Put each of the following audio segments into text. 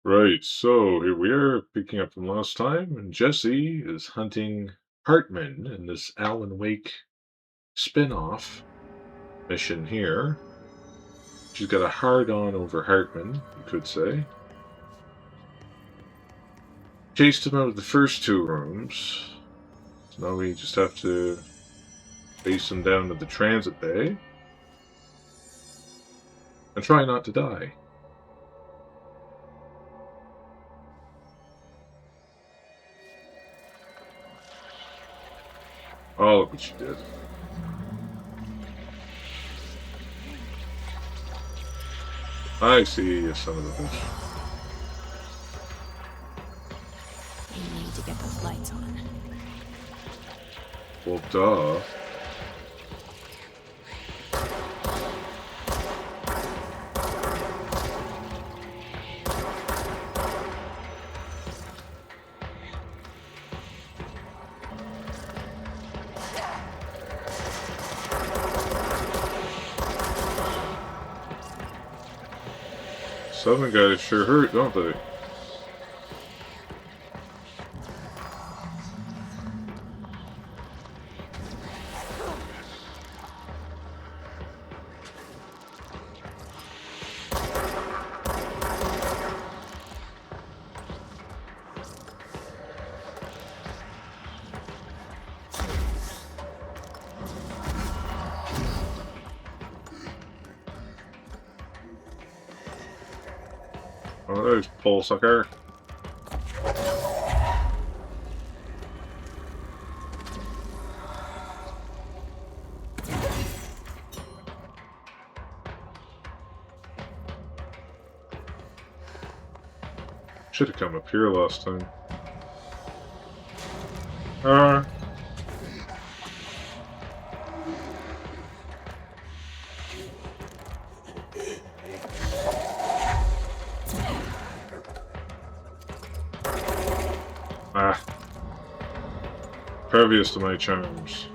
Right, so here we are picking up from last time, and Jesse is hunting Hartman in this Alan Wake spin-off mission here. She's got a hard-on over Hartman, you could say. Chased him out of the first two rooms. So now we just have to chase him down to the transit bay and try not to die. Oh, look what she did. I see, you son of a bitch. We need to get those lights on. Well, duh. Southern guys sure hurt, don't they? Oh, there's pole sucker. Should have come up here last time. Uh, ah. Pervious to my charms.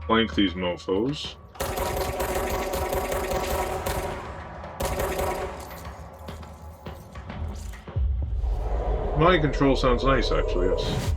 Flank these mofos. Mind control sounds nice, actually, yes.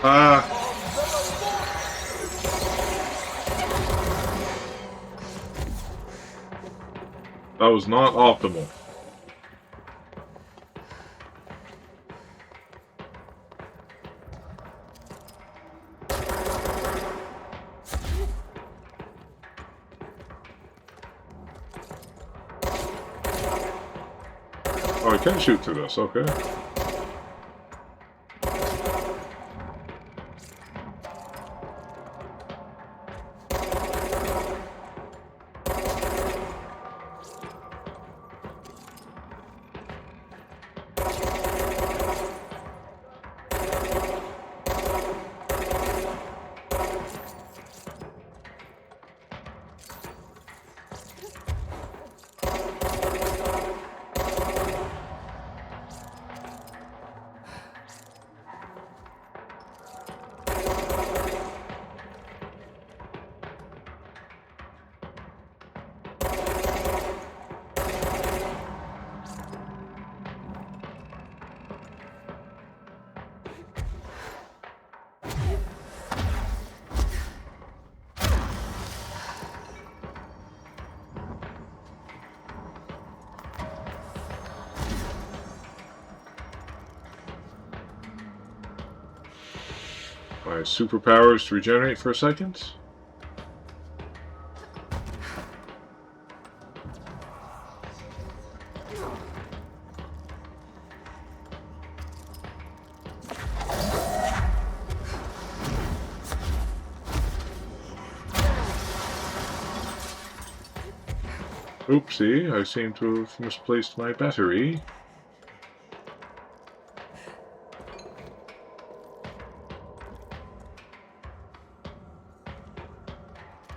Ah! That was not optimal. Oh, I can shoot through this, okay. My superpowers to regenerate for a second. Oopsie, I seem to have misplaced my battery.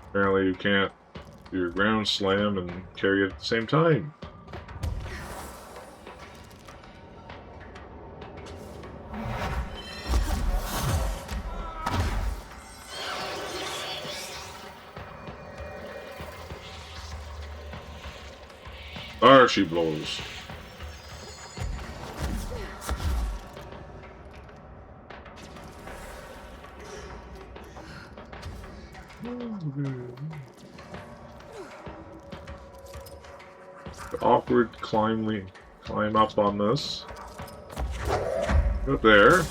Apparently you can't do your ground slam and carry it at the same time. There she blows. The awkward climb up on this. Up there.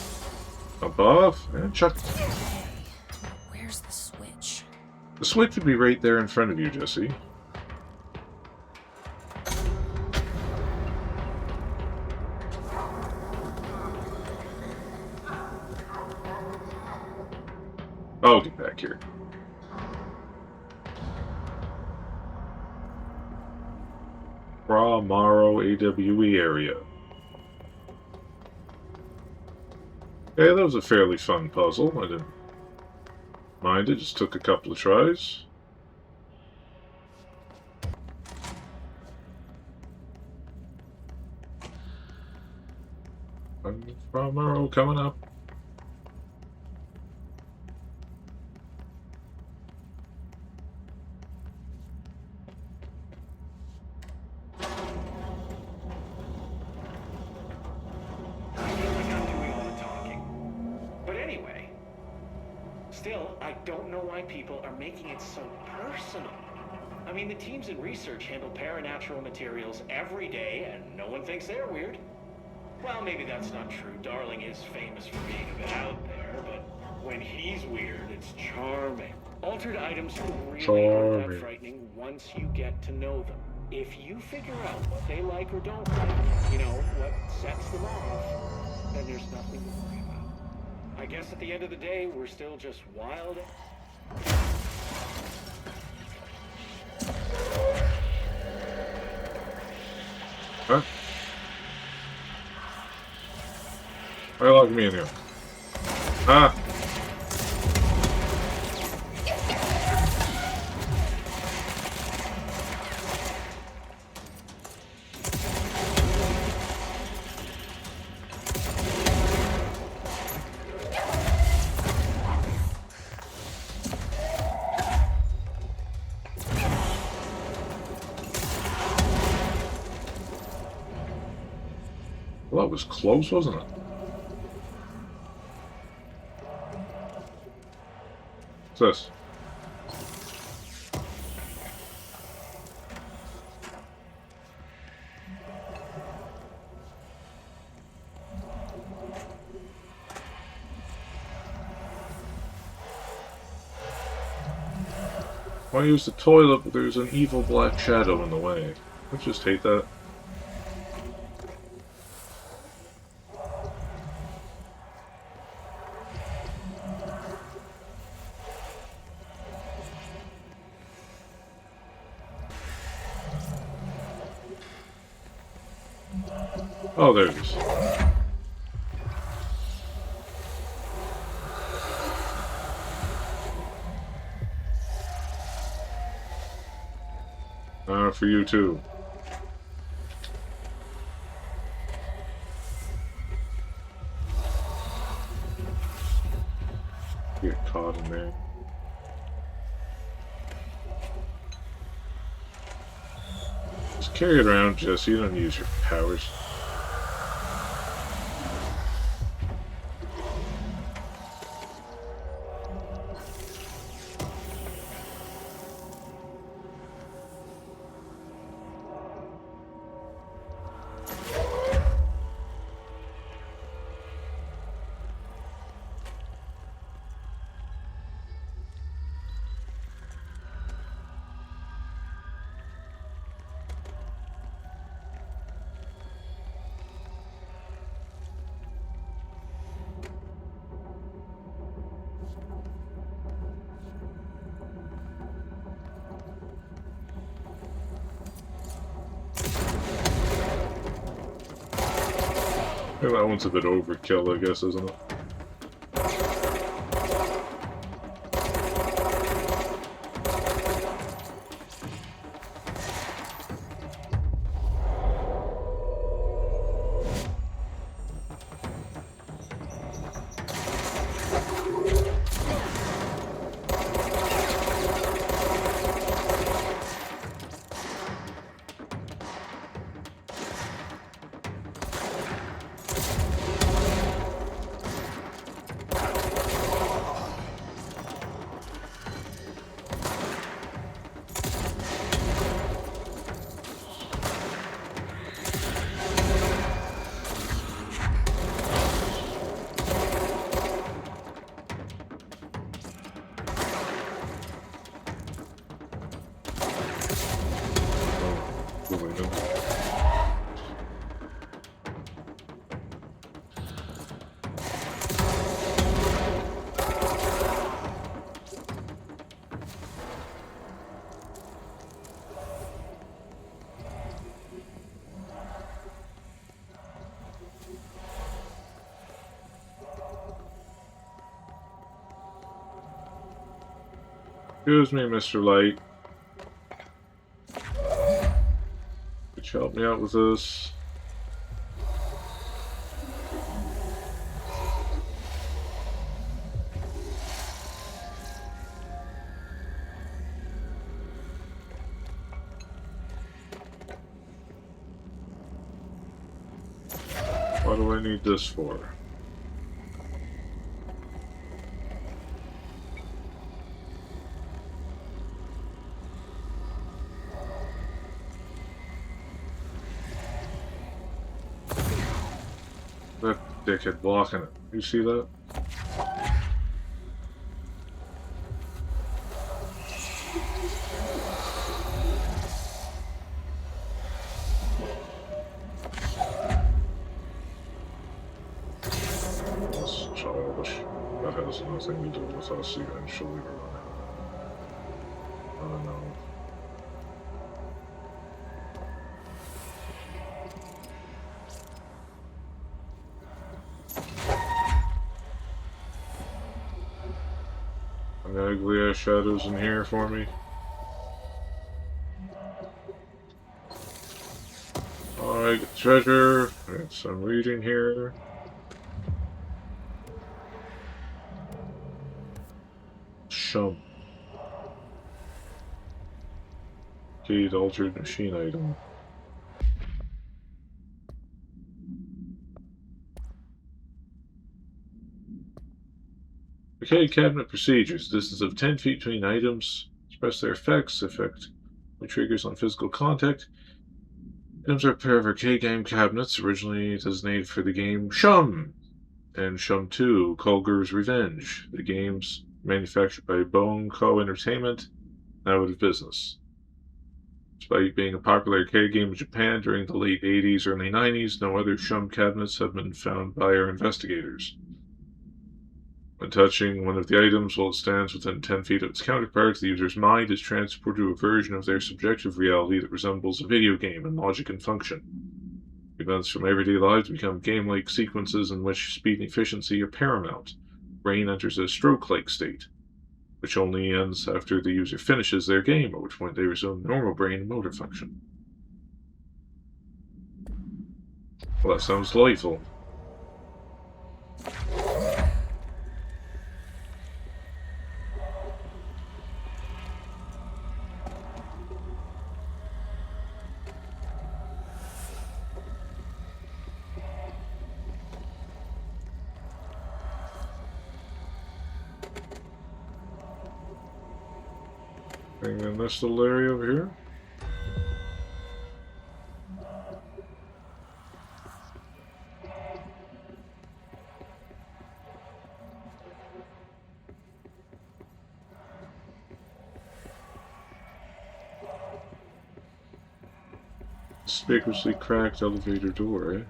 Above. And chuck. Where's the switch? The switch would be right there in front of you, Jesse. Oh, get back here. Maro AWE area. Yeah, that was a fairly fun puzzle. I didn't mind it, just took a couple of tries. Maro coming up. Still, I don't know why people are making it so personal. I mean, the teams in research handle paranatural materials every day, and no one thinks they're weird. Well, maybe that's not true. Darling is famous for being a bit out there, but when he's weird, it's charming. Altered items really aren't that frightening once you get to know them. If you figure out what they like or don't like, you know, what sets them off, then there's nothing to worry about. I guess at the end of the day, we're still just wild. Huh? Why lock me in here? Ah! Well, that was close, wasn't it? What's this? Why use the toilet, but there's an evil black shadow in the way? I just hate that. Oh, there it is. For you too. Get caught in there. Just carry it around, Jesse. You don't use your powers. Yeah, that one's a bit overkill, I guess, isn't it? Excuse me, Mr. Light. Could you help me out with this? What do I need this for? That dickhead blocking it. You see that? That's childish. That has nothing to do with us eventually. I don't know. Any ugly ass shadows in here for me? Alright, get treasure. Got some reading here. Shum. Keyed altered machine item. Arcade cabinet procedures. Distance of 10 feet between items. Express their effects. Effect triggers on physical contact. Items are a pair of arcade game cabinets originally designated for the game Shum and Shum 2, Kulger's Revenge. The games manufactured by Bone Co. Entertainment, now out of business. Despite being a popular arcade game in Japan during the late 80s, early 90s, no other Shum cabinets have been found by our investigators. When touching one of the items while it stands within 10 feet of its counterpart, the user's mind is transported to a version of their subjective reality that resembles a video game in logic and function. Events from everyday lives become game-like sequences in which speed and efficiency are paramount. Brain enters a stroke-like state, which only ends after the user finishes their game, at which point they resume normal brain and motor function. Well, that sounds delightful. And then this little area over here. Conspicuously cracked elevator door, eh?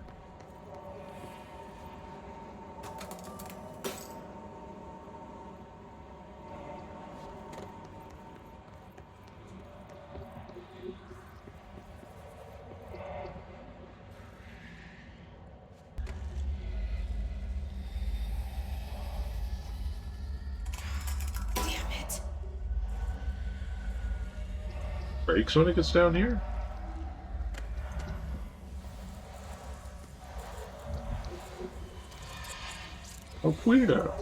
Damn it. Brakes when it gets down here? Oh, Guido.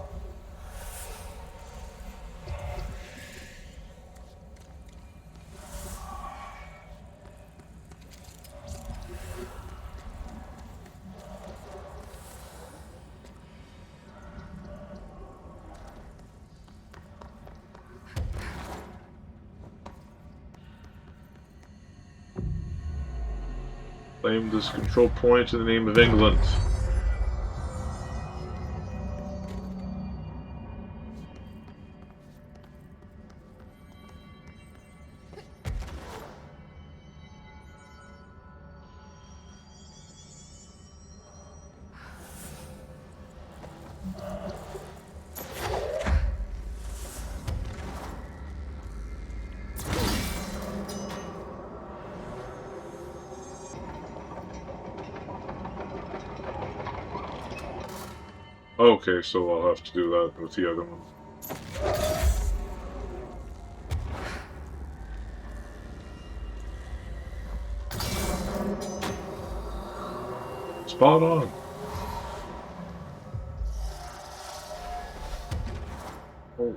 Claim this control point in the name of England. Okay, so I'll have to do that with the other one. Spot on. Oh.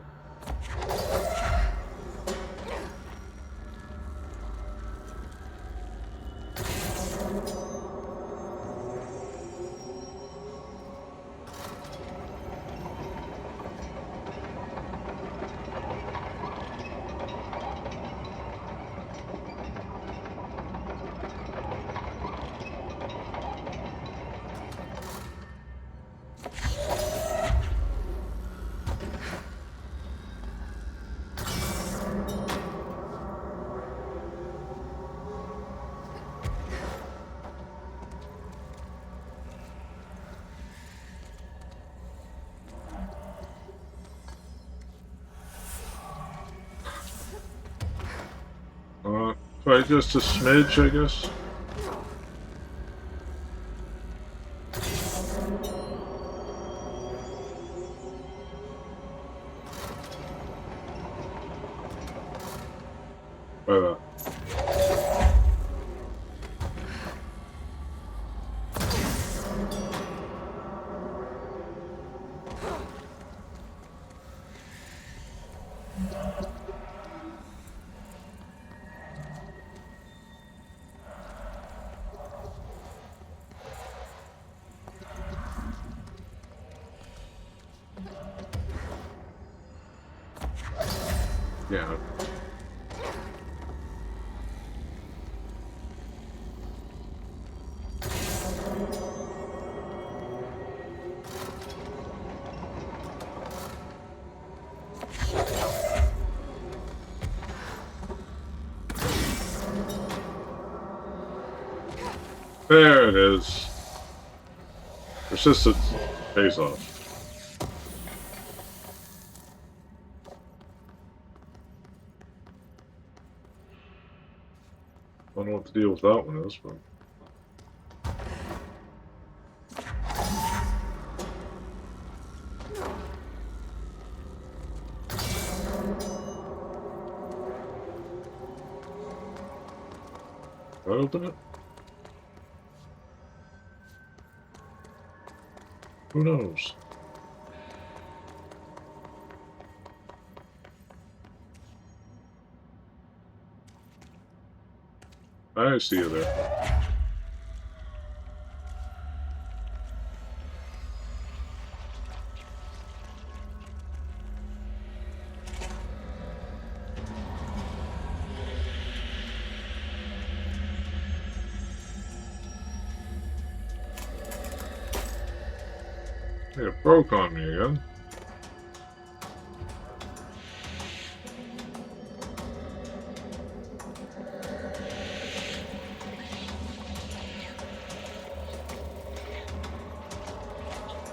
Right, just a smidge, I guess. By that. Yeah. There it is. Persistence pays off. I don't know what the deal with that one is, but did I open it? Who knows? I see you there. Hey, it broke on me again.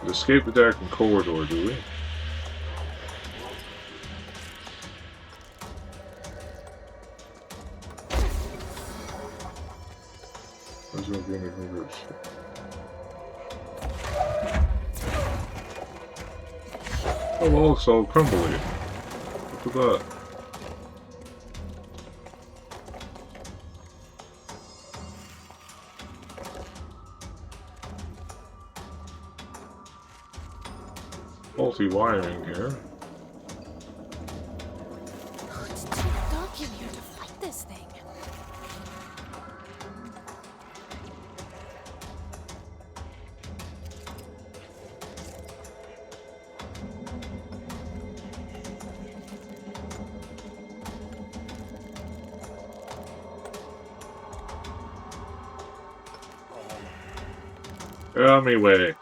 We escape the darkened corridor, do we? There's no green reverse. Oh, well, it's all crumbly. Look at that. Faulty wiring here. It's too dark in here to fight this thing. Anyway.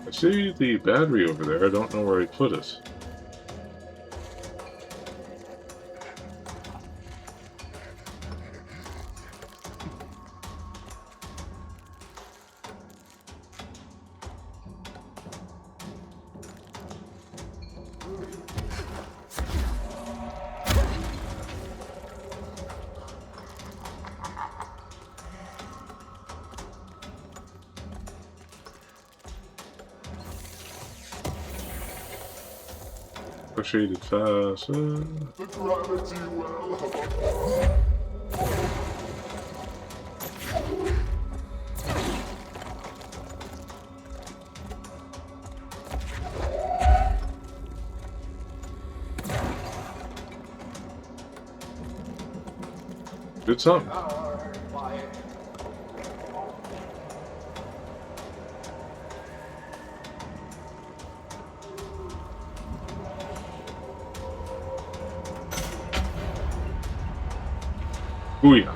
I see the battery over there. I don't know where he put it. Shaded fast. The gravity well. Good something. Booyah.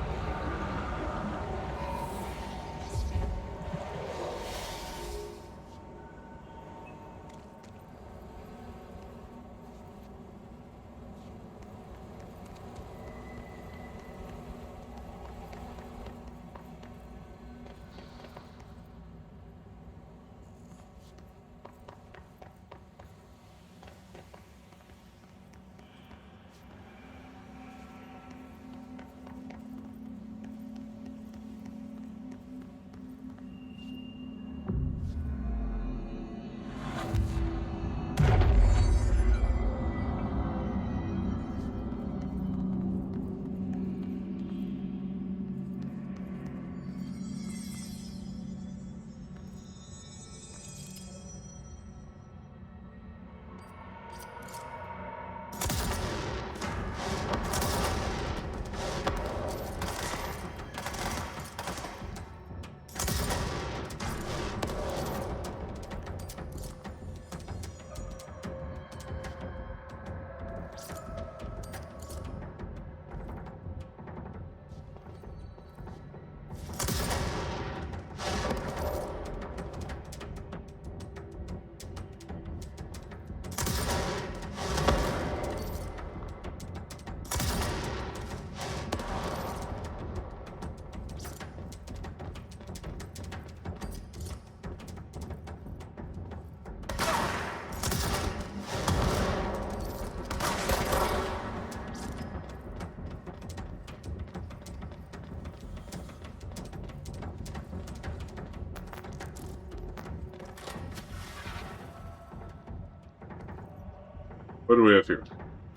What do we have here?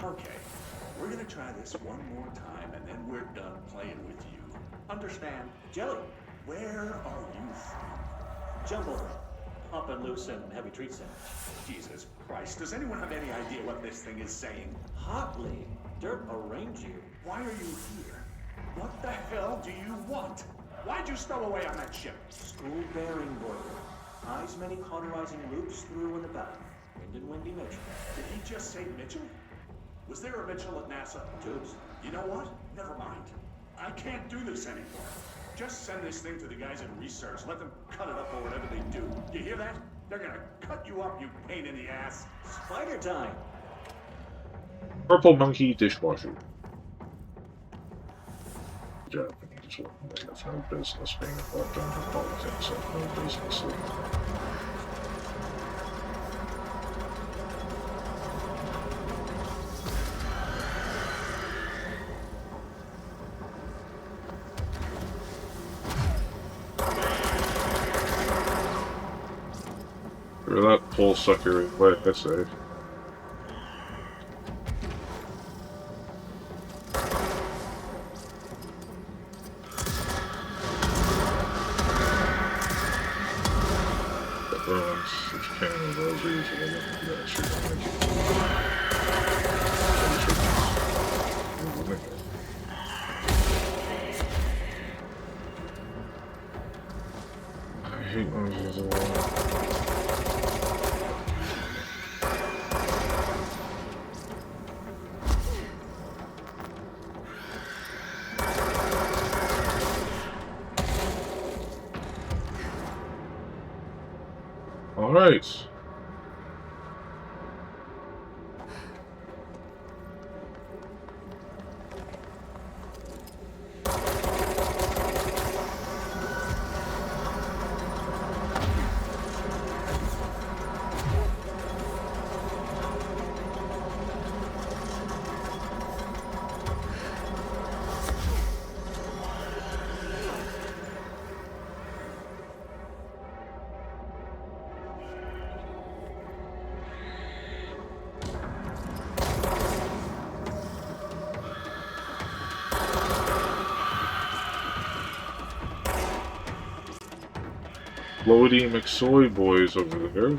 Okay, we're gonna try this one more time and then we're done playing with you. Understand? Jelly, Where are you from? jumble, hopping loose and heavy treat sandwich. Jesus Christ, does anyone have any idea what this thing is saying? Hotly, dirt arrange you. Why are you here? What the hell do you want? Why'd you stow away on that ship? School bearing boiler. Eyes many cauterizing loops through and about. Wind and windy Mitchell. Did he just say Mitchell? Was there a Mitchell at NASA? Tubes. You know what? Never mind. I can't do this anymore. Just send this thing to the guys in research. Let them cut it up or whatever they do. You hear that? They're gonna cut you up, you pain in the ass. Spider time. Purple monkey dishwasher. Japanese women, they have no business being involved in politics, have no business leaving. Or that pole sucker is wet, I say. That ruins this cannon of roses, and I don't think that should I hate roses a lot. All right. Floaty McSoy boys over there.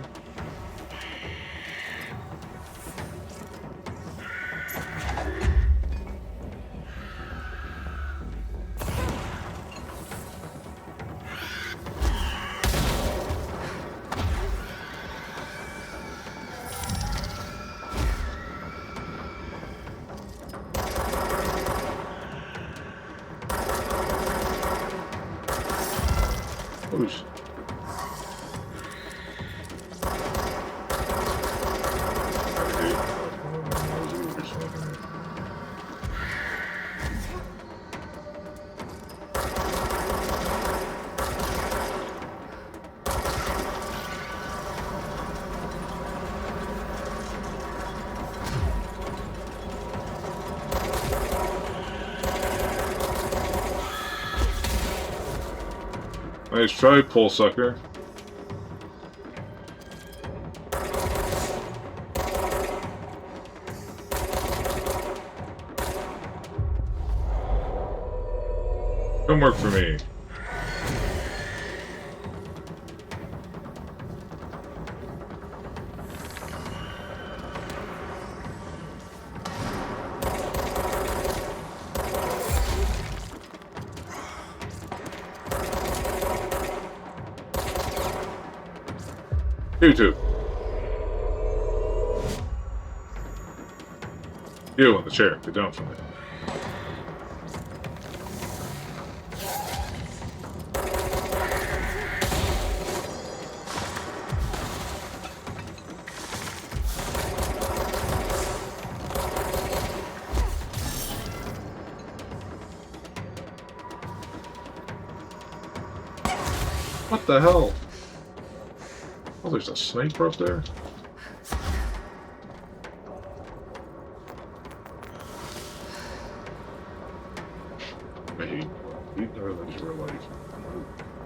Who's nice try, pole sucker. Come work for me. You two. You on the chair. Get down from it. What the hell? Oh, there's a sniper up there? I hate everything's real life. Everything's real life.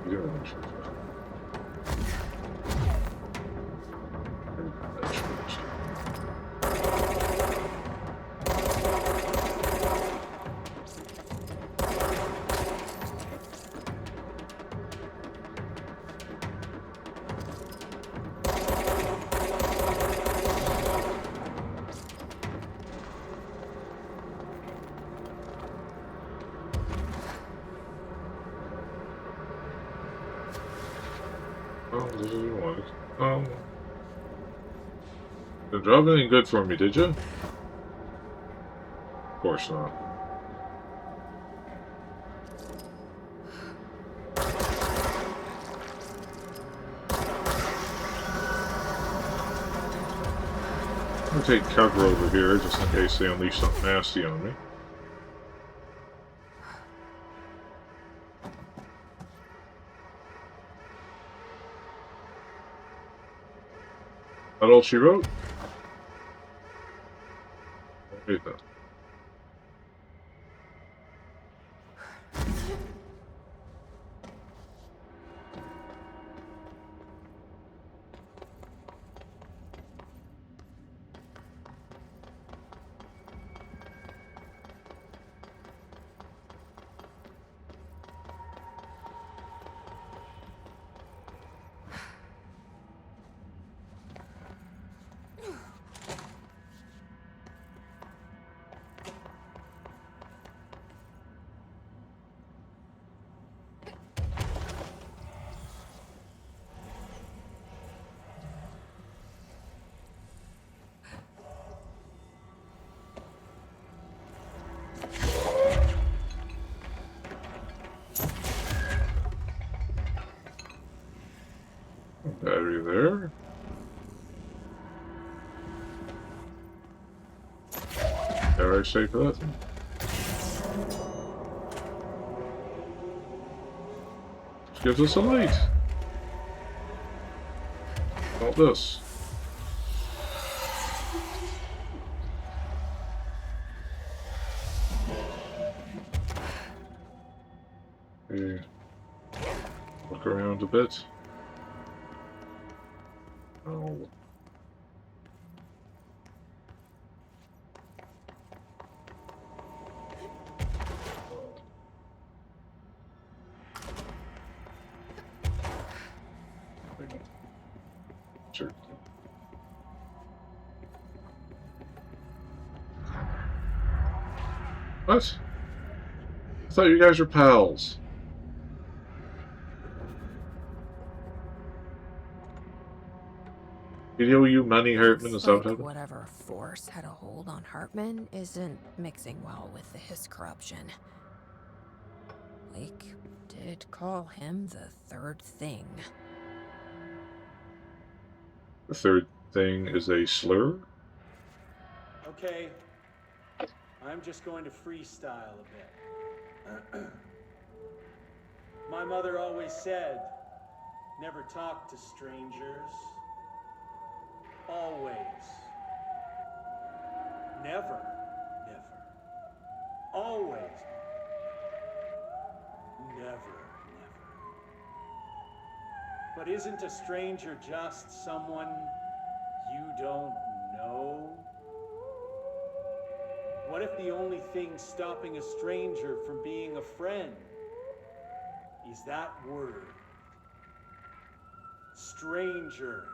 Everything's real life. Oh, this is what I wanted. Didn't drop anything good for me, did you? Of course not. I'm gonna take cover over here just in case they unleash something nasty on me. That all she wrote? Okay then. Battery there. Alright, safe for that thing. Which gives us a light. All this. Okay. Look around a bit. Oh. Sure. What? I thought you guys were pals. He owe you money, Hartman, is that what Like happened? whatever force had a hold on Hartman isn't mixing well with his corruption. Blake did call him the third thing. The third thing is a slur? Okay, I'm just going to freestyle a bit. My mother always said, never talk to strangers. Always. Never. Never. Always. Never. Never. But isn't a stranger just someone you don't know? What if the only thing stopping a stranger from being a friend is that word? Stranger.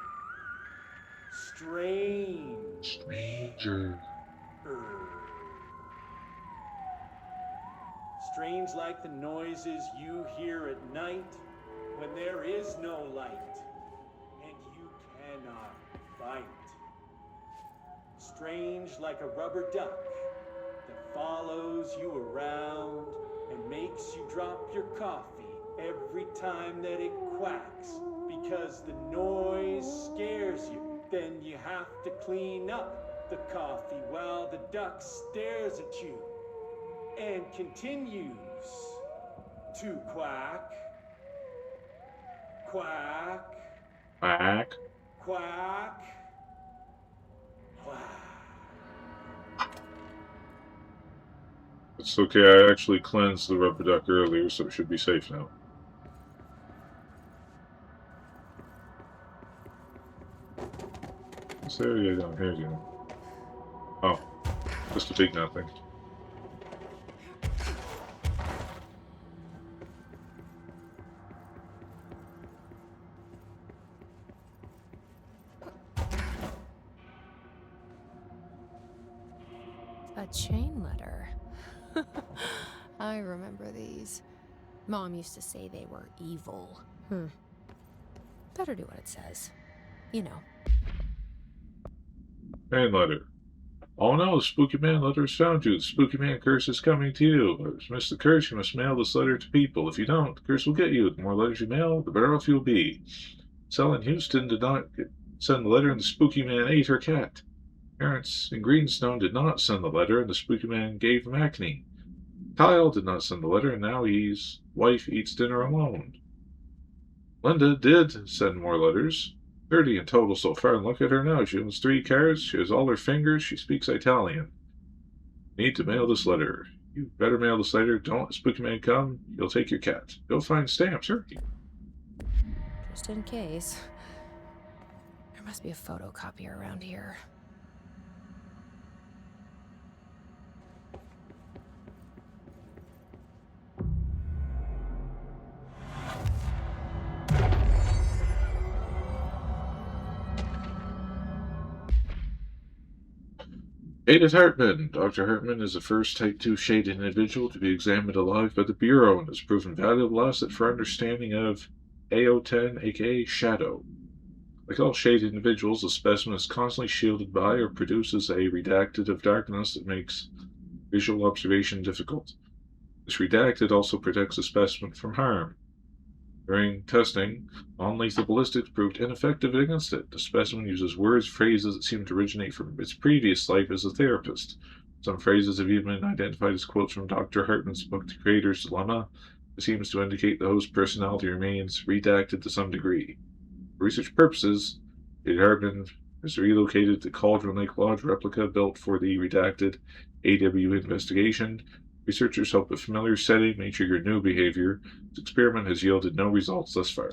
Strange. Stranger. Strange like the noises you hear at night when there is no light and you cannot bite. Strange like a rubber duck that follows you around and makes you drop your coffee every time that it quacks because the noise scares you. Then you have to clean up the coffee while the duck stares at you and continues to quack, quack, Back. quack, quack. It's okay, I actually cleansed the rubber duck earlier, so it should be safe now. What's the area down here again? Oh, just a big nothing. A chain letter. I remember these. Mom used to say they were evil. Better do what it says. You know. Man letter. Oh no, the spooky man letter has found you. The spooky man curse is coming to you. To miss the curse, you must mail this letter to people. If you don't, the curse will get you. The more letters you mail, the better off you'll be. Sal in Houston did not send the letter, and the spooky man ate her cat. Parents in Greenstone did not send the letter, and the spooky man gave him acne. Kyle did not send the letter, and now his wife eats dinner alone. Linda did send more letters. 30 in total so far, and look at her now. She owns 3 cars, she has all her fingers, she speaks Italian. Need to mail this letter. You better mail this letter. Don't let the spooky man come. He'll take your cat. Go find stamps, hurry. Just in case. There must be a photocopier around here. Shaded Hartman. Dr. Hartman is the first Type 2 shaded individual to be examined alive by the Bureau and has proven valuable asset for understanding of AO10, aka Shadow. Like all shaded individuals, the specimen is constantly shielded by or produces a redacted of darkness that makes visual observation difficult. This redacted also protects the specimen from harm. During testing, non-lethal ballistics proved ineffective against it. The specimen uses words, phrases that seem to originate from its previous life as a therapist. Some phrases have even been identified as quotes from Dr. Hartman's book, The Creator's Dilemma. It seems to indicate the host's personality remains redacted to some degree. For research purposes, David Hartman is relocated to Cauldron Lake Lodge replica built for the redacted AW investigation. Researchers hope a familiar setting may trigger new behavior. This experiment has yielded no results thus far.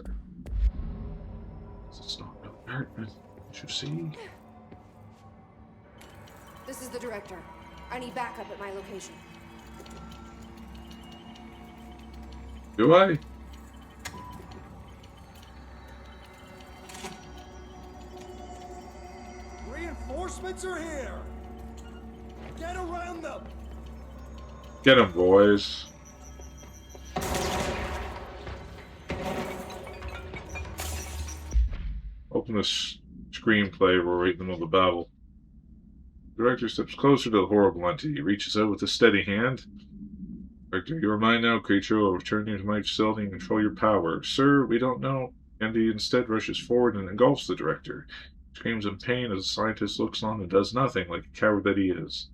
It's not Bill Hartman. Did you see? This is the director. I need backup at my location. Do I? Reinforcements are here! Get around them! Get him, boys. Open this screenplay. We're right in the middle of the battle. The director steps closer to the horrible entity. He reaches out with a steady hand. Director, you are mine now, creature. I will return you to my facility and control your power. Sir, we don't know. Andy instead rushes forward and engulfs the director. He screams in pain as the scientist looks on and does nothing, like a coward that he is.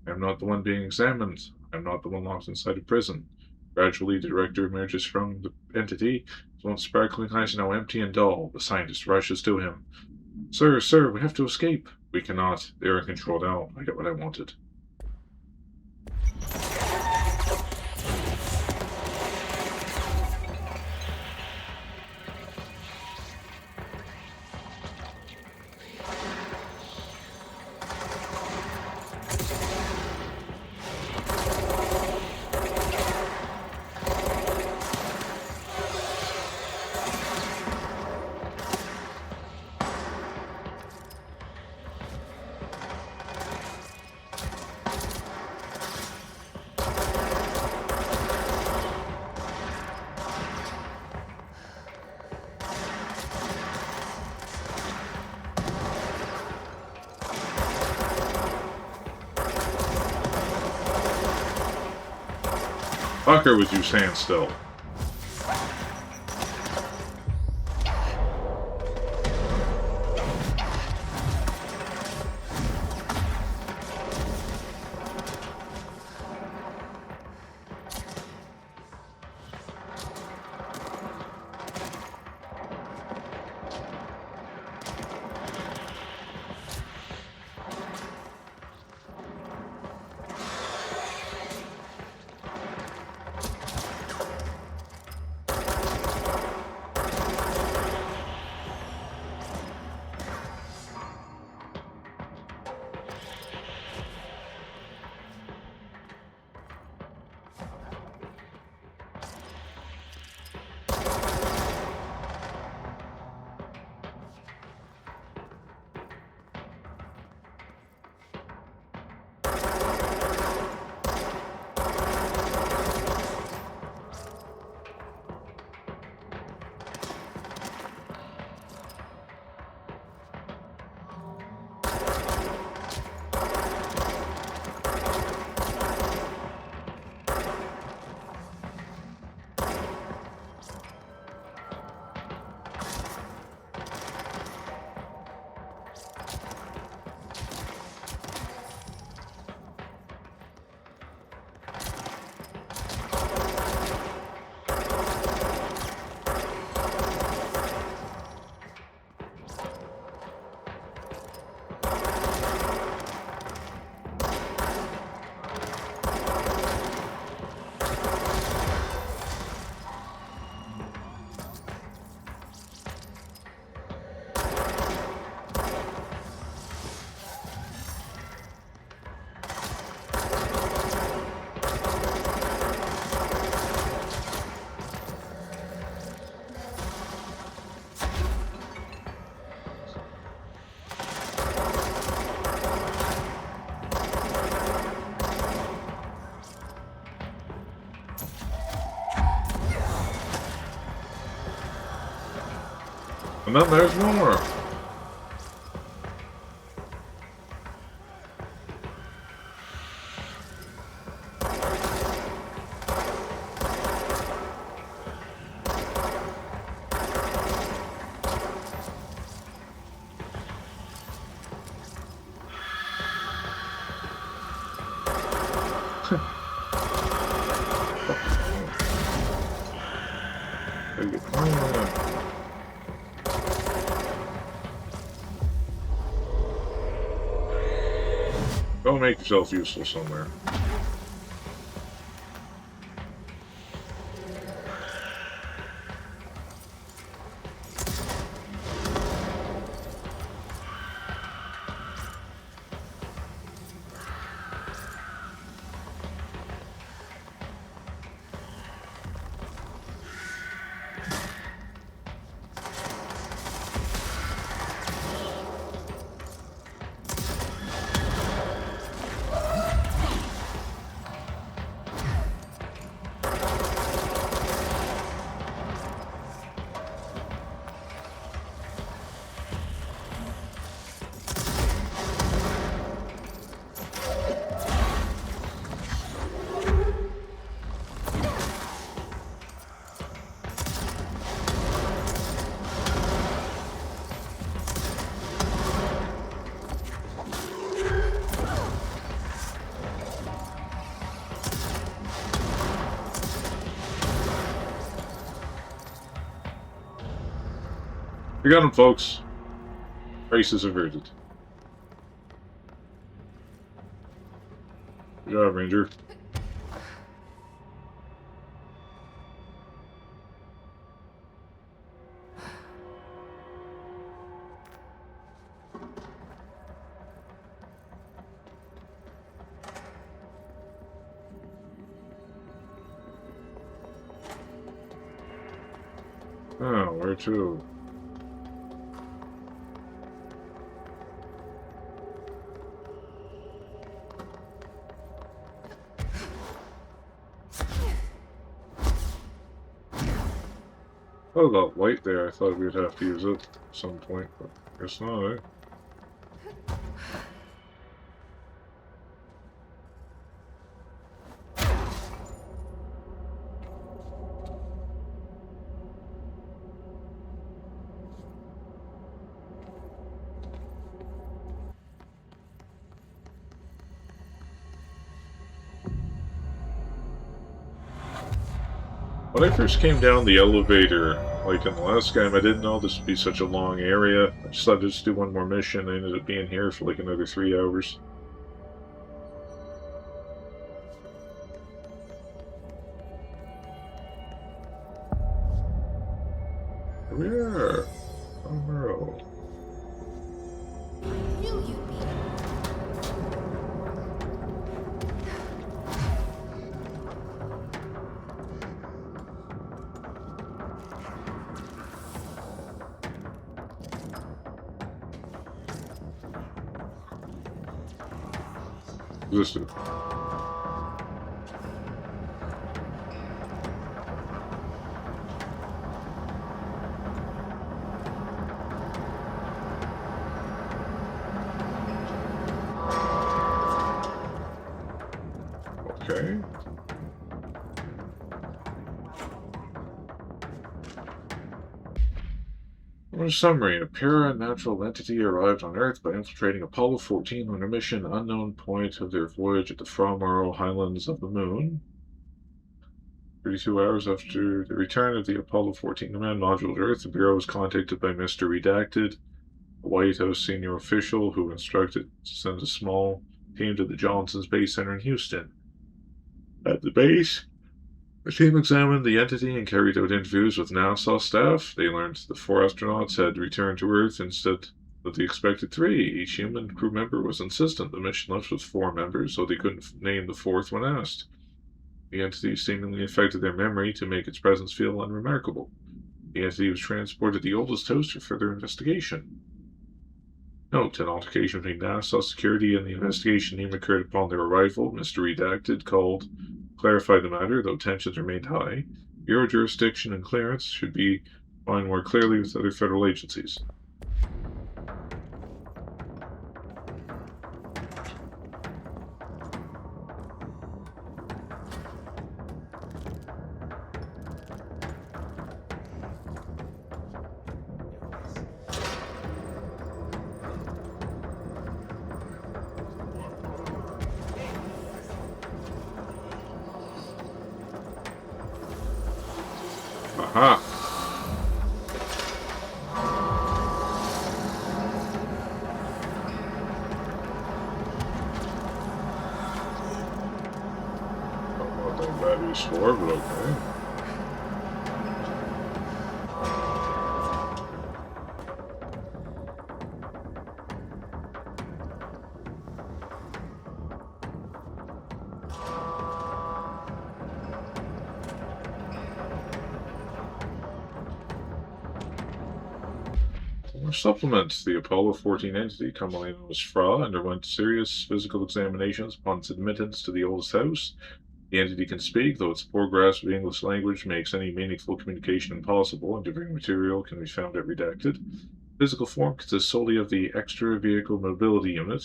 I am not the one being examined. I am not the one locked inside a prison. Gradually, the director emerges from the entity. His once sparkling eyes are now empty and dull. The scientist rushes to him. Sir, we have to escape. We cannot. They are in control now. I got what I wanted. Fucker, would you stand still? And then there's more. Go make yourself useful somewhere. We got him, folks. Race averted. Good job, Ranger. Oh, where to? Oh, that light there, I thought we'd have to use it at some point, but guess not, eh? When I first came down the elevator, like in the last game, I didn't know this would be such a long area. I just thought I'd just do one more mission. I ended up being here for like another 3 hours. Here we are. Tomorrow. Knew you'd be. What's this do? Okay. A summary. A para-natural entity arrived on Earth by infiltrating Apollo 14 on a mission unknown point of their voyage at the Fromaro Highlands of the Moon. 32 hours after the return of the Apollo 14 command module to Earth, the Bureau was contacted by Mr. Redacted, a White House senior official who instructed to send a small team to the Johnson Space Center in Houston. At the base, the team examined the entity and carried out interviews with NASA staff. They learned the 4 astronauts had returned to Earth instead of the expected 3. Each human crew member was insistent the mission left with 4 members, so they couldn't name the 4th when asked. The entity seemingly affected their memory to make its presence feel unremarkable. The entity was transported to the oldest house for further investigation. Note: an altercation between NASA security and the investigation team occurred upon their arrival. Mr. Redacted called clarified the matter, though tensions remained high. Bureau jurisdiction and clearance should be align more clearly with other federal agencies. Aha! Don't know what that battery's for, but okay. More supplements. The Apollo 14 entity, commonly known as FRA, underwent serious physical examinations upon its admittance to the oldest house. The entity can speak, though its poor grasp of the English language makes any meaningful communication impossible, and differing material can be found at redacted. Physical form consists solely of the Extra Vehicle Mobility Unit,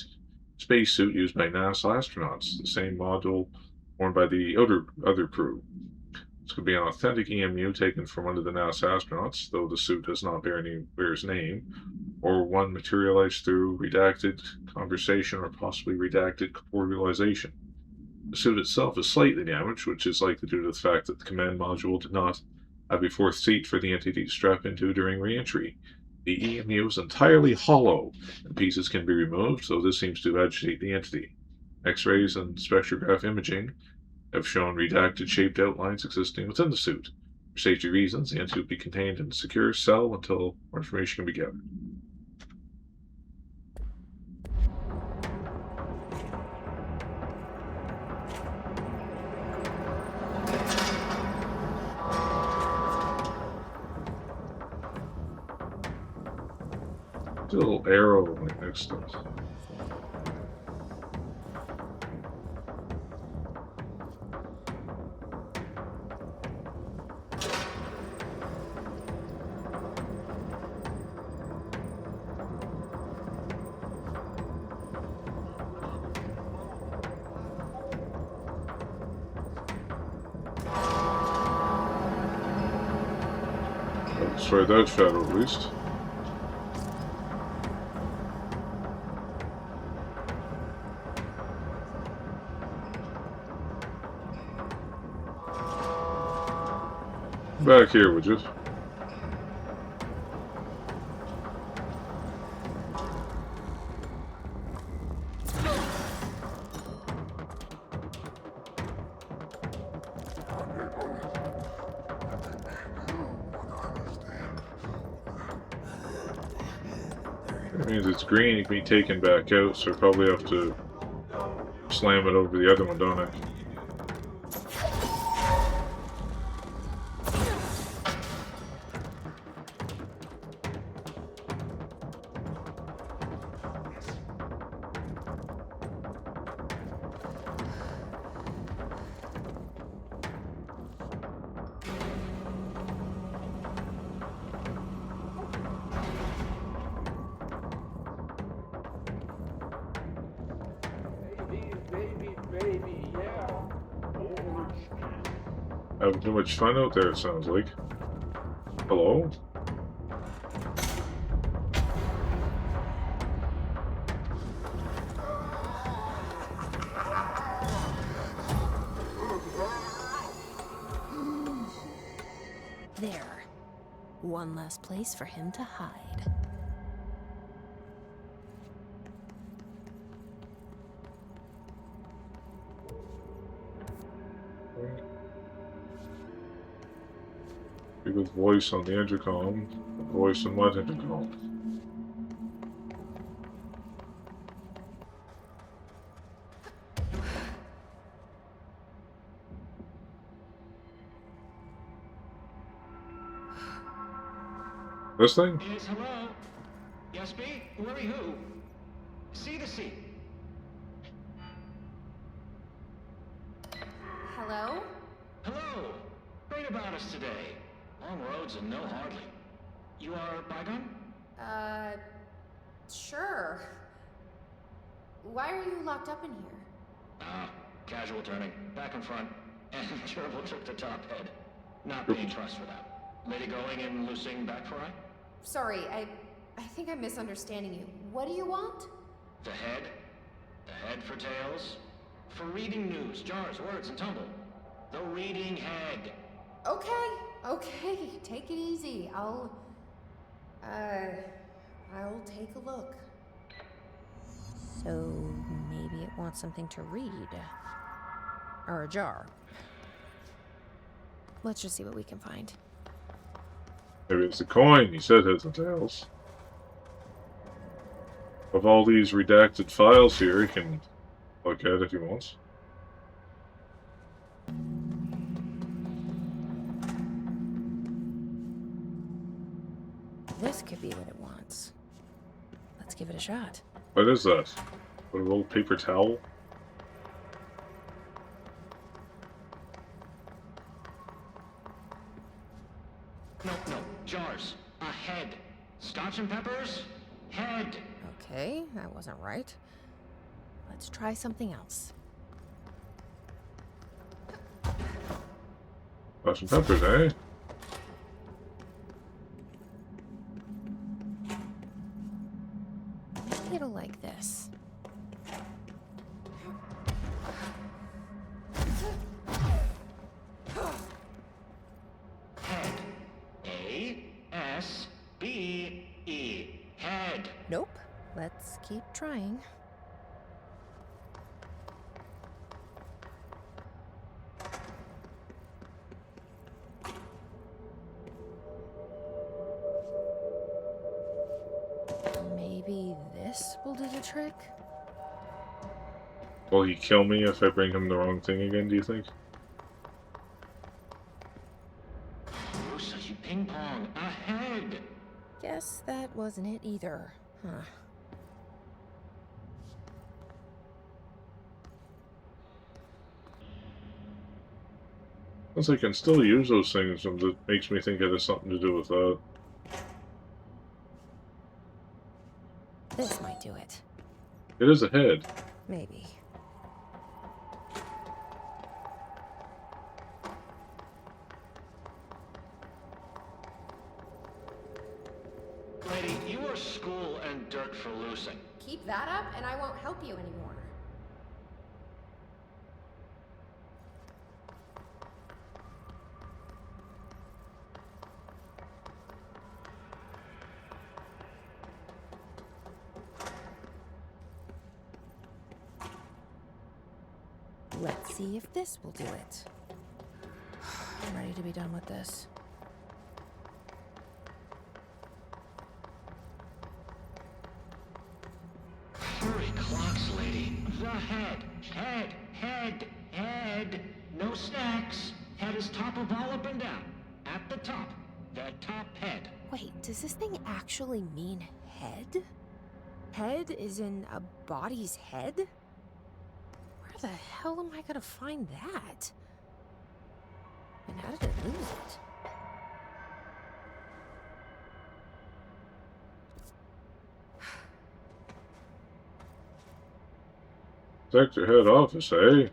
spacesuit used by NASA astronauts, the same module worn by the other crew. This could be an authentic EMU taken from one of the NASA astronauts, though the suit does not bear his name, or one materialized through redacted conversation or possibly redacted corporealization. The suit itself is slightly damaged, which is likely due to the fact that the command module did not have a fourth seat for the entity to strap into during re-entry. The EMU is entirely hollow, and pieces can be removed, so this seems to agitate the entity. X-rays and spectrograph imaging have shown redacted shaped outlines existing within the suit. For safety reasons, the entity will be contained in a secure cell until more information can be gathered. Little arrow like next to it. Let's try that shadow at least. Back here, would you? That means it's green, it can be taken back out, so I probably have to slam it over the other one, don't I? Baby, yeah. Having too much fun out there, it sounds like. Hello? There. One last place for him to hide. With voice on the intercom, voice on what intercom? This thing? Yes, hello? Yes, B? Worry who? C to C. Hello? Hello. Great about us today. Long roads and no hardly. You are Bygone? Sure. Why are you locked up in here? Ah, casual turning. Back and front. And Gerbil took the top head. Not being trust for that. Lady going and loosing back for eye? Sorry, I think I'm misunderstanding you. What do you want? The head? The head for tails? For reading news, jars, words, and tumble. The reading head. Okay, take it easy. I'll take a look. So maybe it wants something to read. Or a jar. Let's just see what we can find. Maybe it's a coin. He said heads and tails. Of all these redacted files here, he can look at it if he wants. This could be what it wants. Let's give it a shot. What is that? What, a little paper towel? No, jars. A head. Scotch and peppers? Head. Okay, that wasn't right. Let's try something else. Scotch and peppers, eh? Maybe it'll like this. Head. A-S-B-E. Head. Nope. Let's keep trying. Maybe this will do the trick? Will he kill me if I bring him the wrong thing again, do you think? Rusa, you ping pong. A head. Guess that wasn't it either. Huh. Since I can still use those things, and it makes me think it has something to do with that. This might do it. It is a head. Maybe. Lady, you are school and dirt for loosing. Keep that up and I won't help you anymore. Let's see if this will do it. I'm ready to be done with this. Hurry, clocks, lady. The head. Head. No snacks. Head is top of all up and down. At the top. The top head. Wait, does this thing actually mean head? Head is in a body's head? Where the hell am I gonna find that? And how did it lose it? Sector head office, eh?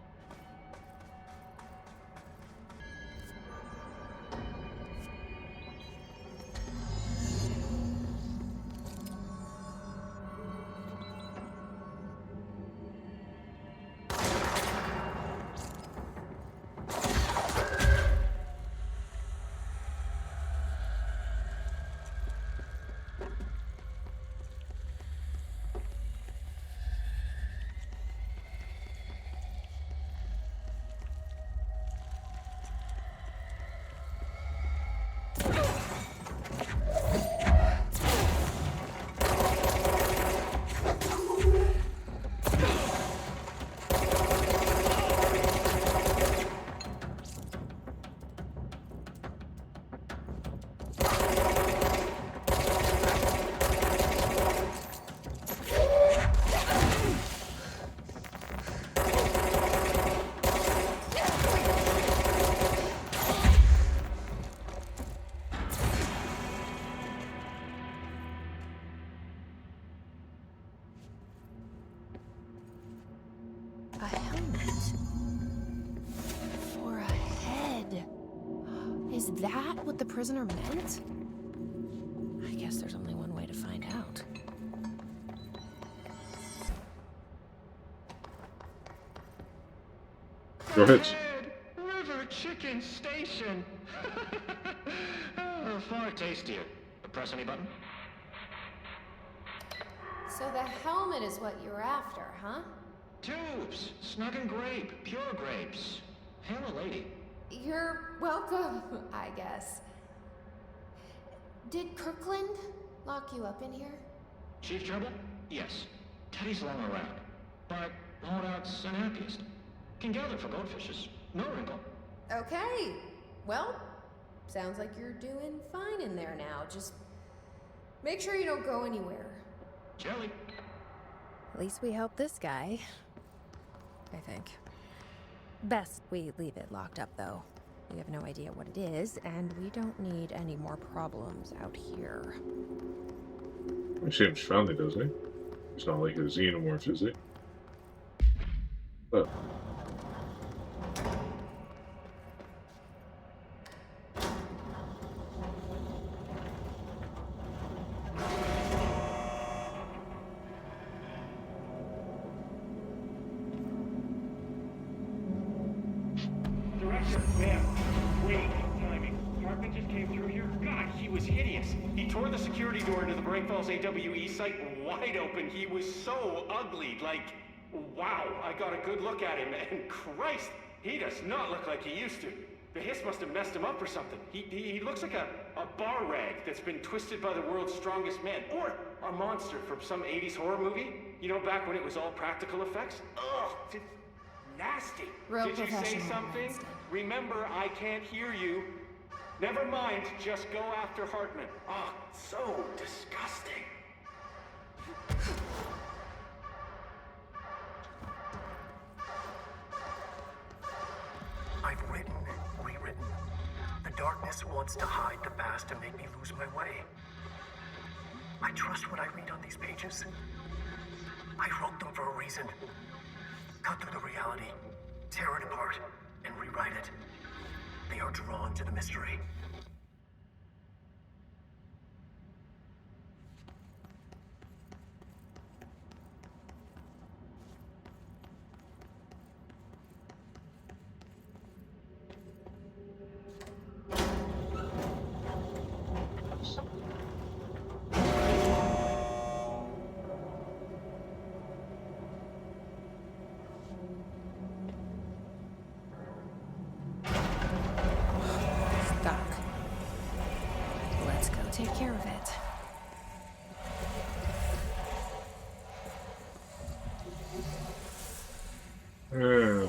Is that what the prisoner meant? I guess there's only one way to find out. Go ahead. River Chicken Station. Oh, far tastier. Press any button? So the helmet is what you're after, huh? Tubes. Snug and grape. Pure grapes. Hail a lady. You're welcome, I guess. Did Kirkland lock you up in here? Chief trouble? Yes. Teddy's long around. But holdout's unhappiest. Can gather for goldfishes. No wrinkle. Okay. Well, sounds like you're doing fine in there now. Just make sure you don't go anywhere. Jelly. At least we helped this guy. I think. Best we leave it locked up, though. We have no idea what it is, and we don't need any more problems out here. He seems friendly, doesn't he? It's not like a xenomorph, is it? Oh. Director, ma'am. Great timing. Hartman just came through here. God, he was hideous. He tore the security door into the Bright Falls AWE site wide open. He was so ugly. Like, wow. I got a good look at him, and Christ, he does not look like he used to. The hiss must have messed him up or something. He looks like a bar rag that's been twisted by the world's strongest man. Or a monster from some 80s horror movie. You know, back when it was all practical effects? Ugh, just nasty. Real Did you say professional, something? Winston. Remember, I can't hear you. Never mind, just go after Hartman. Ah, so disgusting. I've written, rewritten. The darkness wants to hide the past and make me lose my way. I trust what I read on these pages. I wrote them for a reason. Cut through the reality, tear it apart, and rewrite it. They are drawn to the mystery. Stuck. Let's go take care of it. Yeah.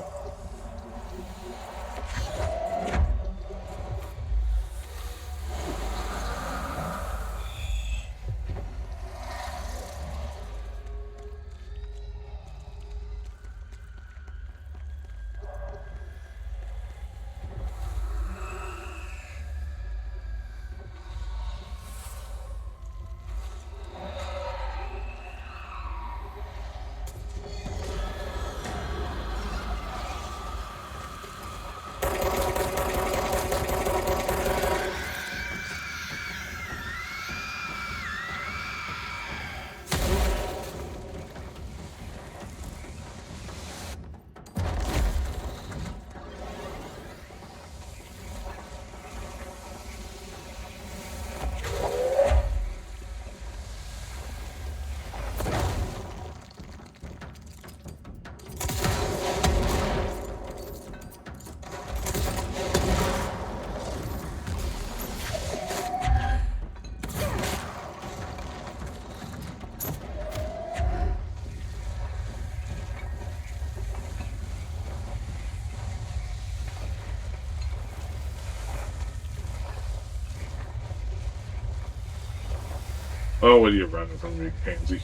Oh, what are you running from me, pansy?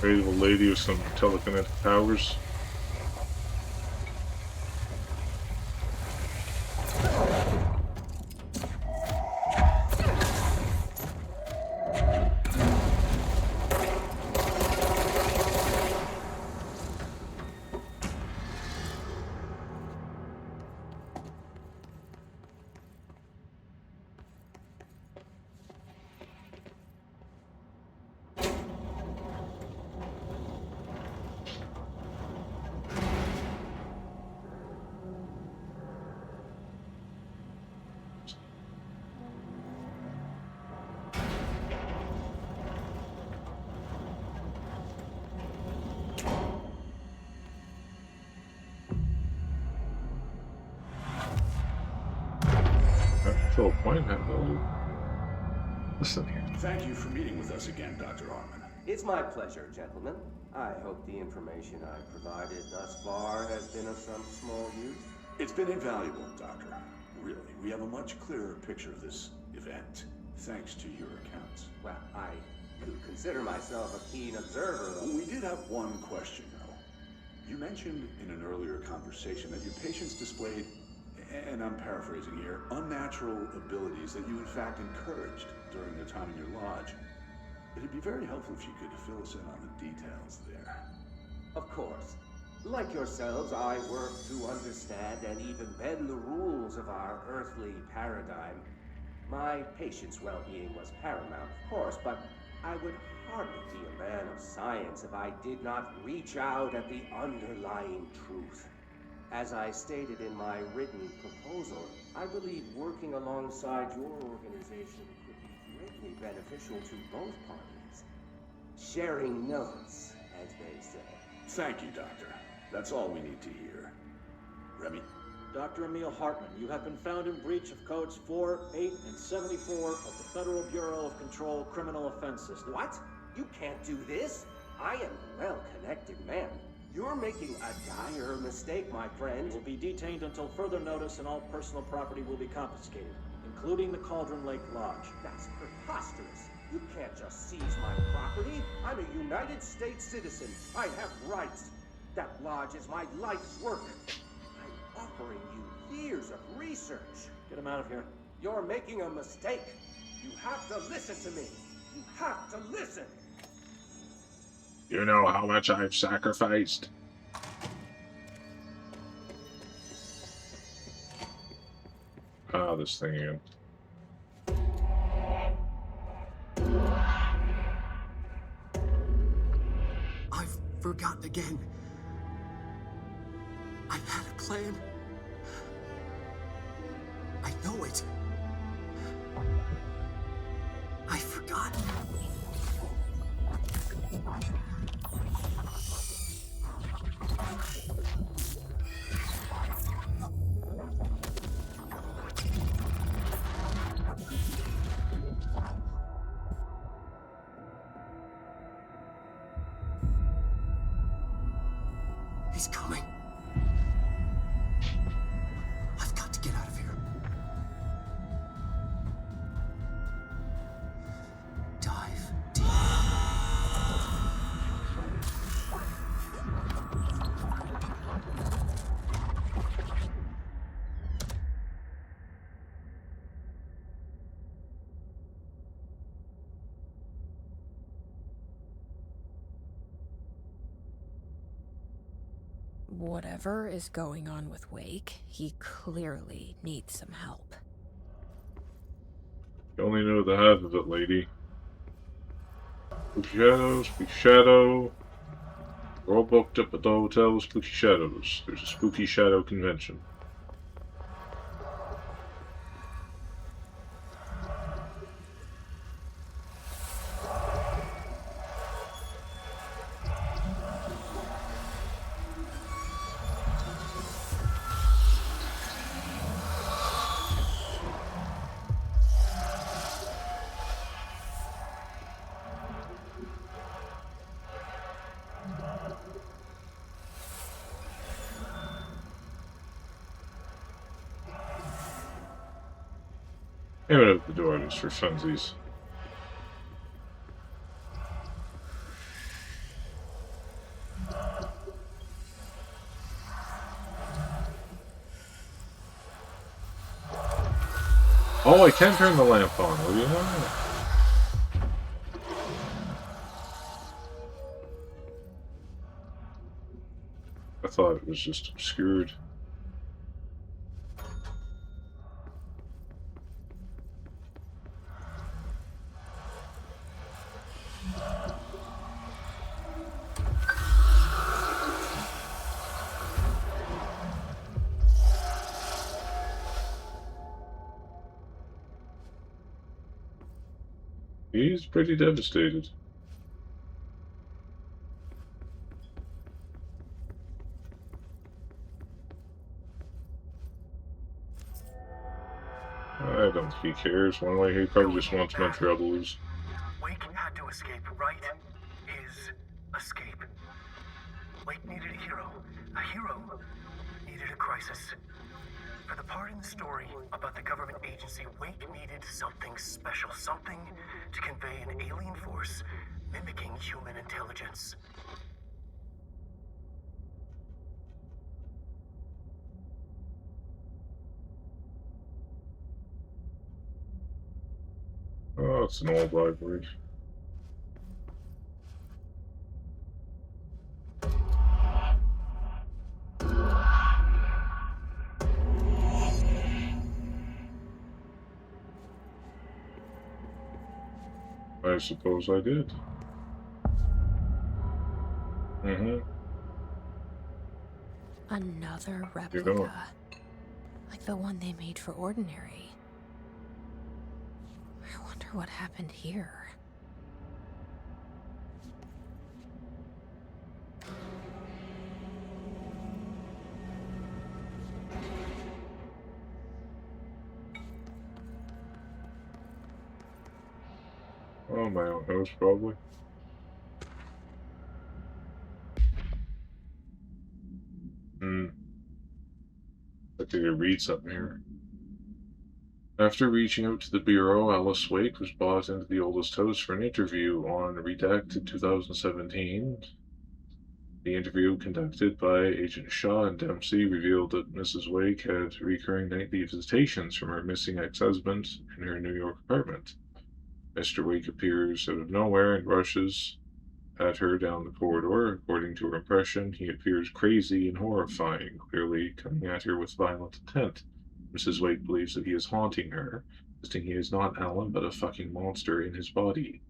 Great little lady with some telekinetic powers. To a point, hello. Listen here. Thank you for meeting with us again, Dr. Hartman. It's my pleasure, gentlemen. I hope the information I provided thus far has been of some small use. It's been invaluable, Doctor. Really, we have a much clearer picture of this event, thanks to your accounts. Well, I do consider myself a keen observer of... We did have one question, though. You mentioned in an earlier conversation that your patients displayed, and I'm paraphrasing here, unnatural abilities that you in fact encouraged during their time in your lodge. It'd be very helpful if you could fill us in on the details there. Of course. Like yourselves, I work to understand and even bend the rules of our earthly paradigm. My patient's well-being was paramount, of course, but I would hardly be a man of science if I did not reach out at the underlying truth. As I stated in my written proposal, I believe working alongside your organization could be greatly beneficial to both parties. Sharing notes, as they say. Thank you, Doctor. That's all we need to hear. Remy? Dr. Emil Hartman, you have been found in breach of codes 4, 8, and 74 of the Federal Bureau of Control Criminal Offense System. What? You can't do this? I am a well-connected man. You're making a dire mistake, my friend. You will be detained until further notice, and all personal property will be confiscated, including the Cauldron Lake Lodge. That's preposterous. You can't just seize my property. I'm a United States citizen. I have rights. That lodge is my life's work. I'm offering you years of research. Get him out of here. You're making a mistake. You have to listen to me. You have to listen. You know how much I've sacrificed. Ah, this thing again. I've forgotten again. I had a plan. I know it. I forgot. He's coming. I've got to get out of here. Dive deep. Whatever is going on with Wake, he clearly needs some help. You only know the half of it, lady. Spooky Shadow, Spooky Shadow. We're all booked up at the hotel with Spooky Shadows. There's a Spooky Shadow convention. Aim it out the door just for funsies. Oh, I can turn the lamp on, will you know? I thought it was just obscured. He's pretty devastated. I don't think he cares. One way, he probably just wants Montreal to lose. Wake had to escape, right? Is escape. Wake needed a hero. A hero needed a crisis. For the part in the story about the government agency, Wake needed something special. Something to convey an alien force mimicking human intelligence. Oh, it's an old library. I suppose I did. Mm-hmm. Another You know it. replica. Like the one they made for Ordinary. I wonder what happened here. Oh, my own house, probably. I think I read something here. After reaching out to the Bureau, Alice Wake was brought into the oldest house for an interview on Redacted 2017. The interview, conducted by Agent Shaw and Dempsey, revealed that Mrs. Wake had recurring nightly visitations from her missing ex-husband in her New York apartment. Mr. Wake appears out of nowhere and rushes at her down the corridor. According to her impression, he appears crazy and horrifying, clearly coming at her with violent intent. Mrs. Wake believes that he is haunting her, insisting he is not Alan but a fucking monster in his body.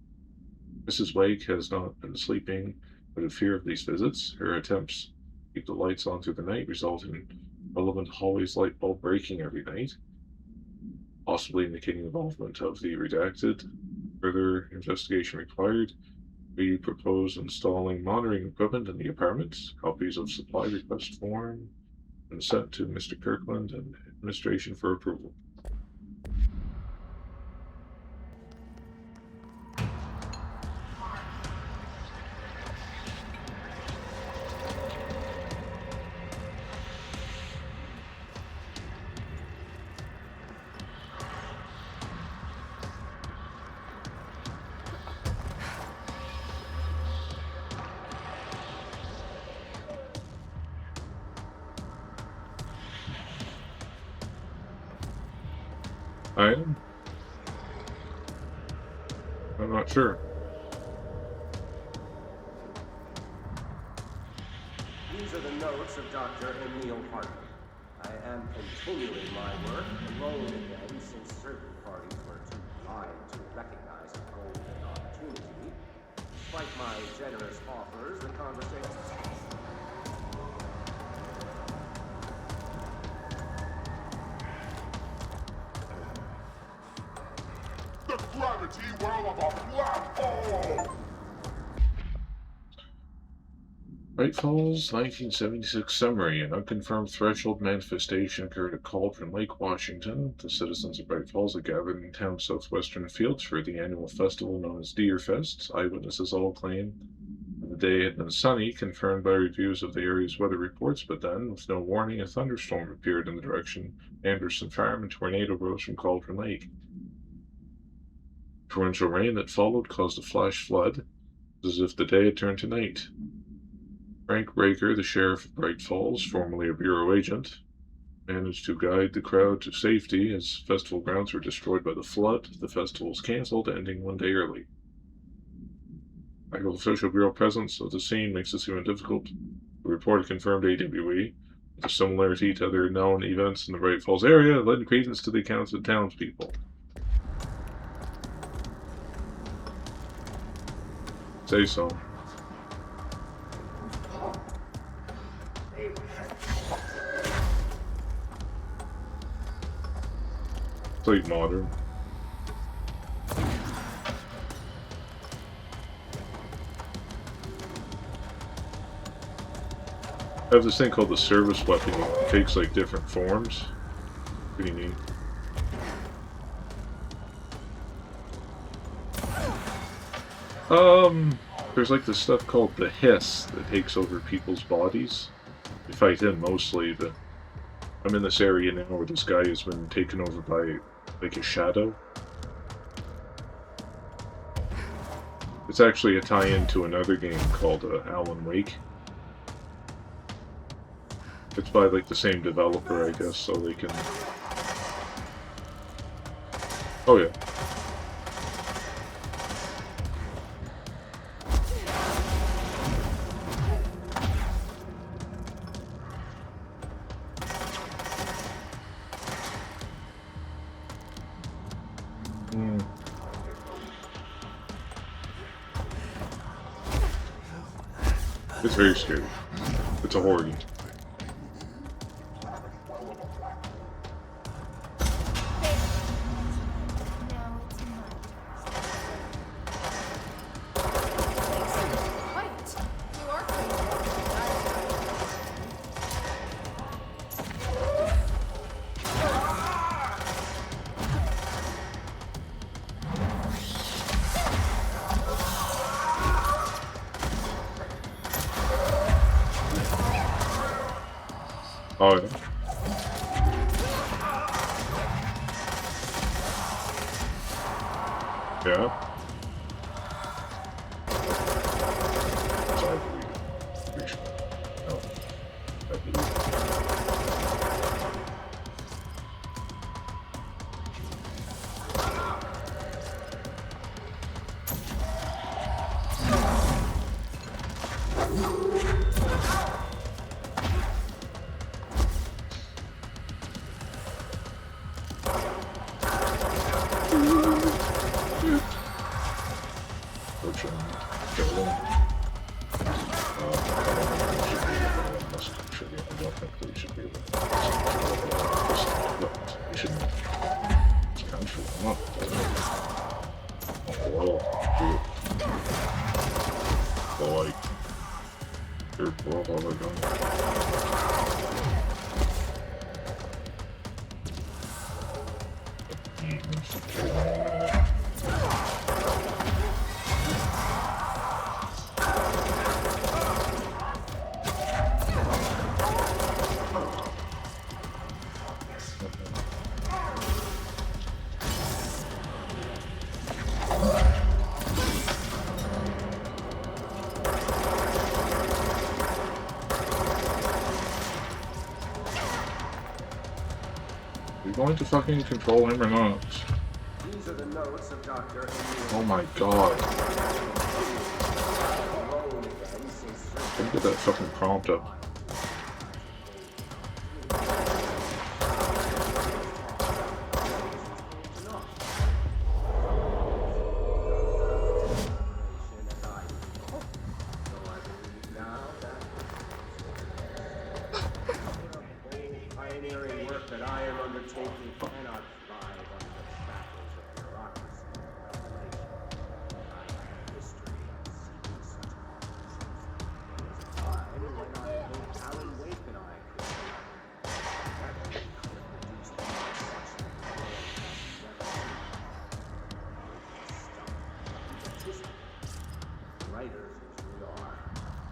Mrs. Wake has not been sleeping out of fear of these visits. Her attempts to keep the lights on through the night result in relevant hallway's light bulb breaking every night, possibly indicating involvement of the redacted. Further investigation required. We propose installing monitoring equipment in the apartment. Copies of supply request form and sent to Mr. Kirkland and administration for approval. I am? I'm not sure. These are the notes of Dr. Emil Hartman. I am continuing my work alone again since certain parties were too blind to recognize a golden opportunity. Despite my generous offers, the conversation... The gravity well of a black hole! Bright Falls, 1976 summary. An unconfirmed threshold manifestation occurred at Cauldron Lake, Washington. The citizens of Bright Falls had gathered in town's southwestern fields for the annual festival known as Deer Fest. Eyewitnesses all claim that the day had been sunny, confirmed by reviews of the area's weather reports, but then, with no warning, a thunderstorm appeared in the direction of Anderson Farm and tornado rose from Cauldron Lake. Torrential rain that followed caused a flash flood, as if the day had turned to night. Frank Raker, the sheriff of Bright Falls, formerly a bureau agent, managed to guide the crowd to safety as festival grounds were destroyed by the flood. The festival was cancelled, ending one day early. Lack of official bureau presence at the scene makes this even difficult. The report confirmed AWE, with a similarity to other known events in the Bright Falls area, led credence to the accounts of townspeople. Say so. It's like modern. I have this thing called the service weapon. It takes like different forms. Pretty neat. There's like this stuff called the Hiss that takes over people's bodies. You fight him mostly, but I'm in this area now where this guy has been taken over by like a shadow. It's actually a tie-in to another game called Alan Wake. It's by like the same developer, I guess, so they can... Oh yeah. It's very scary. It's a horror game. Oh, yeah. Yeah. So I believe it. We should. No. I believe it. Going to fucking control him or not? These are the notes of Dr. Oh my god. Can get that fucking prompt up.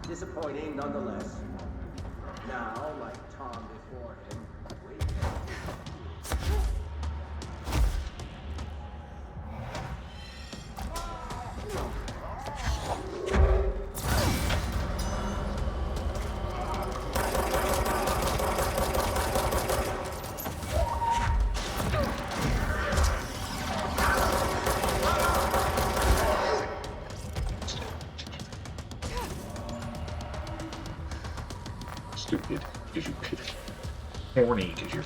Disappointing nonetheless. Now, like Tom before him, Stupid, because you could. Horny, because you're.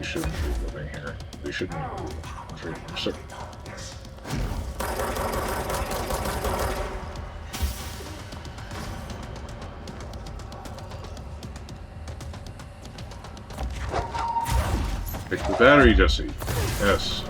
Shouldn't be living here. They shouldn't be living here. The battery, Jesse. Yes.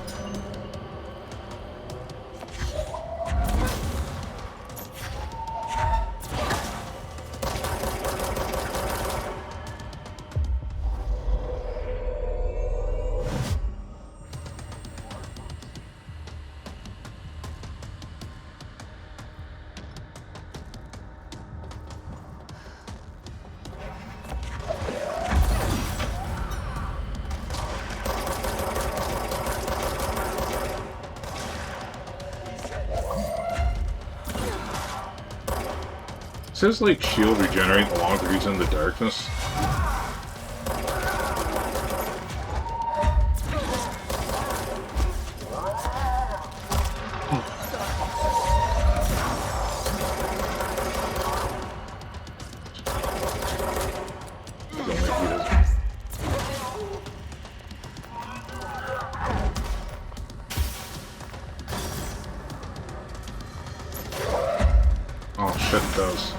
Does his, like, shield regenerate the longer he's in the darkness? Don't think he does. Oh shit, it does.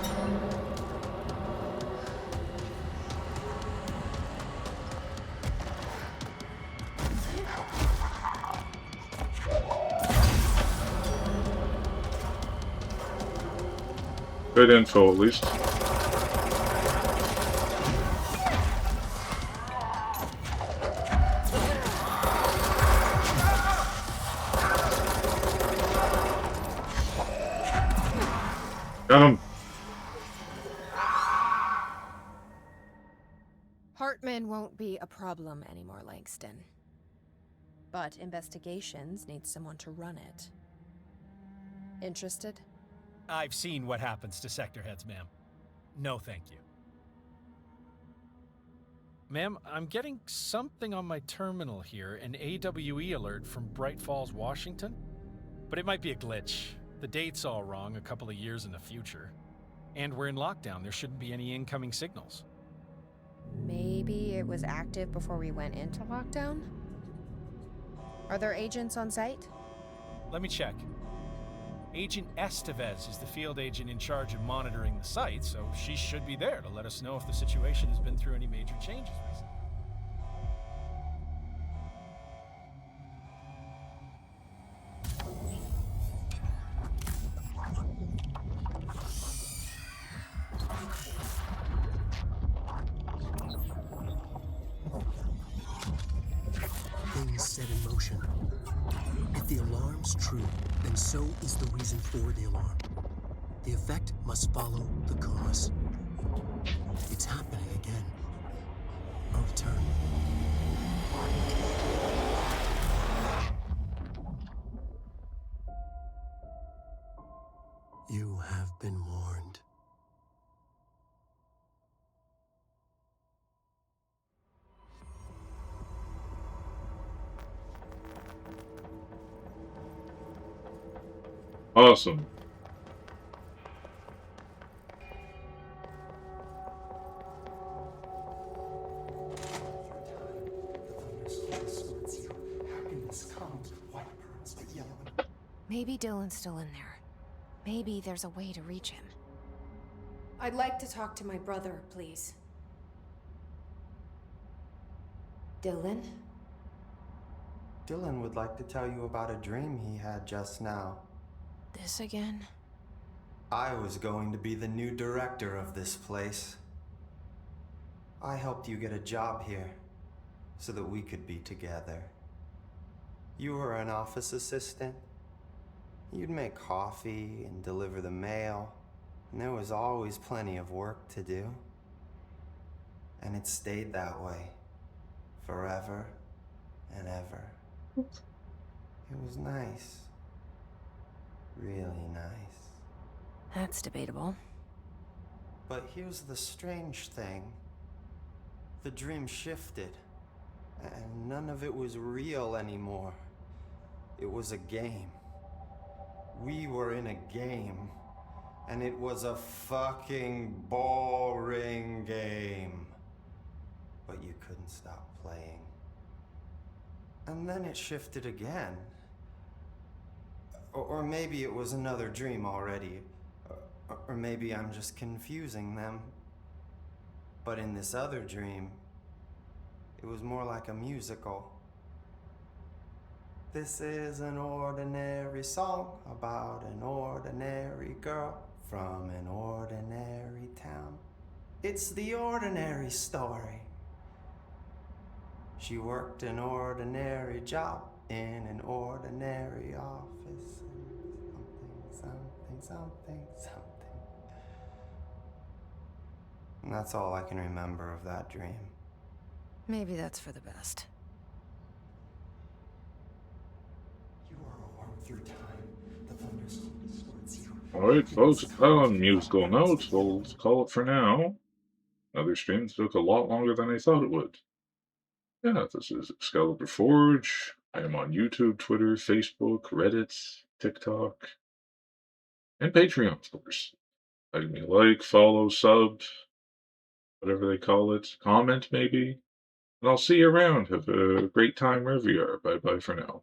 Good info, at least. Got him. Hartman won't be a problem anymore, Langston. But investigations need someone to run it. Interested? I've seen what happens to sector heads, ma'am. No, thank you. Ma'am, I'm getting something on my terminal here, an AWE alert from Bright Falls, Washington. But it might be a glitch. The date's all wrong, a couple of years in the future. And we're in lockdown, there shouldn't be any incoming signals. Maybe it was active before we went into lockdown? Are there agents on site? Let me check. Agent Estevez is the field agent in charge of monitoring the site, so she should be there to let us know if the situation has been through any major changes recently. Things set in motion. If the alarm's true, then so is the reason for the alarm. The effect must follow the cause. It's happening again. A return. You have been warned. Awesome. Maybe Dylan's still in there. Maybe there's a way to reach him. I'd like to talk to my brother, please. Dylan? Dylan would like to tell you about a dream he had just now. This again? I was going to be the new director of this place. I helped you get a job here, so that we could be together. You were an office assistant. You'd make coffee and deliver the mail, and there was always plenty of work to do. And it stayed that way, forever and ever. It was nice. Really nice. That's debatable. But here's the strange thing. The dream shifted, and none of it was real anymore. It was a game. We were in a game, and it was a fucking boring game. But you couldn't stop playing. And then it shifted again. Or maybe it was another dream already. Or maybe I'm just confusing them. But in this other dream, it was more like a musical. This is an ordinary song about an ordinary girl from an ordinary town. It's the ordinary story. She worked an ordinary job in an ordinary office. Something. And that's all I can remember of that dream. Maybe that's for the best. You are armed through time. The thunderstorm distorts you. Alright, folks, musical notes. We'll call it for now. Another stream took a lot longer than I thought it would. Yeah, this is Excalibur Forge. I am on YouTube, Twitter, Facebook, Reddit, TikTok, and Patreon, of course. Like me like, follow, sub, whatever they call it. Comment, maybe. And I'll see you around. Have a great time wherever you are. Bye bye for now.